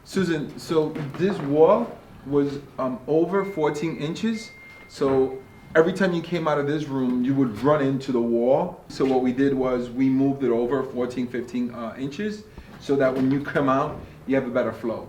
Susan, so this wall was over 14 inches. So every time you came out of this room, you would run into the wall. So what we did was we moved it over 14, 15 inches so that when you come out, you have a better flow.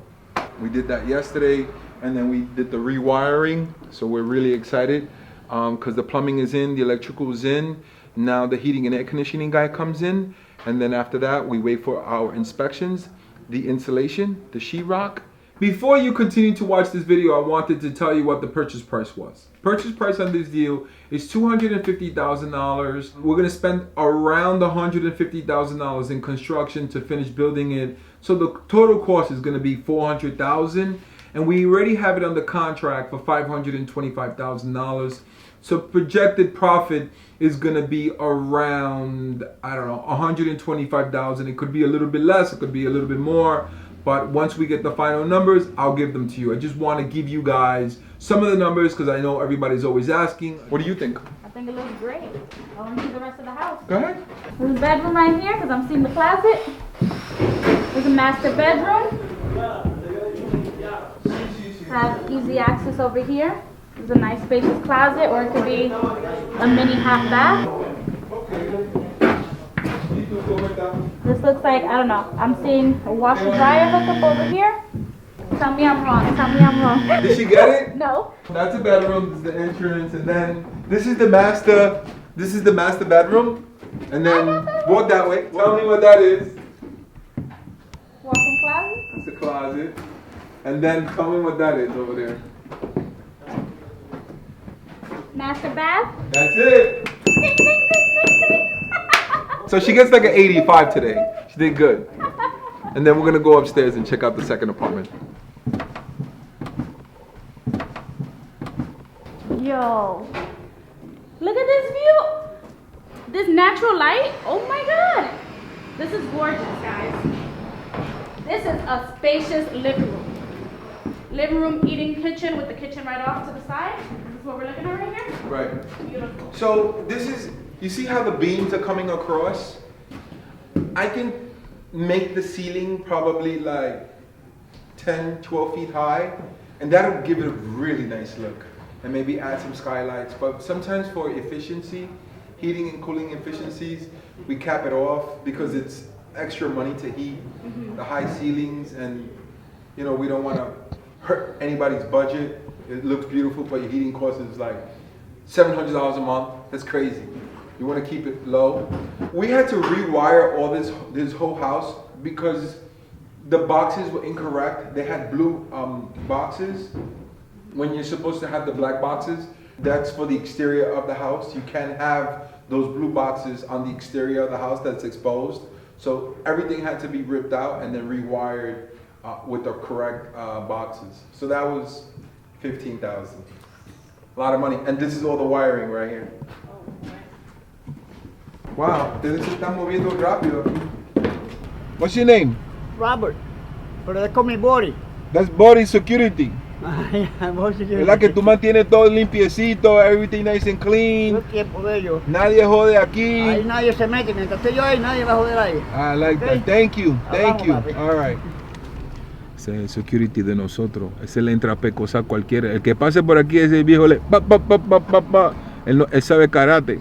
We did that yesterday, and then we did the rewiring. So we're really excited because the plumbing is in, the electrical is in. Now the heating and air conditioning guy comes in. And then after that, we wait for our inspections, the insulation, the sheetrock. Before you continue to watch this video, I wanted to tell you what the purchase price was. Purchase price on this deal is $250,000. We're gonna spend around $150,000 in construction to finish building it. So the total cost is gonna be $400,000, and we already have it under contract for $525,000. So projected profit is gonna be around, I don't know, $125,000. It could be a little bit less, it could be a little bit more. But once we get the final numbers, I'll give them to you. I just want to give you guys some of the numbers because I know everybody's always asking. What do you think? I think it looks great. I want to see the rest of the house. Go ahead. There's a bedroom right here because I'm seeing the closet. There's a master bedroom. Have easy access over here. There's a nice spacious closet, or it could be a mini half bath. This looks like, I don't know, I'm seeing a washer dryer hookup over here. Tell me I'm wrong, tell me I'm wrong. Did she get it? No. That's a bedroom, this is the entrance, and then this is the master bedroom. And then walk that way. Tell me what that is. Walk-in closet? That's the closet. And then tell me what that is over there. Master bath? That's it. Ding, ding, ding, ding, ding. So she gets like an 85 today. She did good. And then we're gonna go upstairs and check out the second apartment. Yo, look at this view. This natural light. Oh my God. This is gorgeous, guys. This is a spacious living room. Living room, eating kitchen with the kitchen right off to the side. This is what we're looking at right here. Right. Beautiful. So this is, you see how the beams are coming across? I can make the ceiling probably like 10, 12 feet high, and that'll give it a really nice look. And maybe add some skylights. But sometimes for efficiency, heating and cooling efficiencies, we cap it off because it's extra money to heat the high ceilings, and you know, we don't want to hurt anybody's budget. It looks beautiful, but your heating cost is like $700 a month. That's crazy. You want to keep it low. We had to rewire all this whole house because the boxes were incorrect. They had blue boxes when you're supposed to have the black boxes. That's for the exterior of the house. You can't have those blue boxes on the exterior of the house that's exposed. So everything had to be ripped out and then rewired with the correct boxes. So that was $15,000. A lot of money. And this is all the wiring right here. Wow, ustedes se están moviendo rápido. What's your name? Robert, pero they call me Body. That's Body Security. ¿Verdad que tú mantienes todo limpiecito, everything nice and clean? Tiempo de ellos. Nadie jode aquí. Ahí nadie se mete, mientras esté yo ahí, nadie va a joder ahí. I like Okay. that. Thank you. Thank you. Papi. All right. Ese es el security de nosotros. Ese le entra a pecosar cualquiera. El que pase por aquí, ese viejo le... Él sabe karate.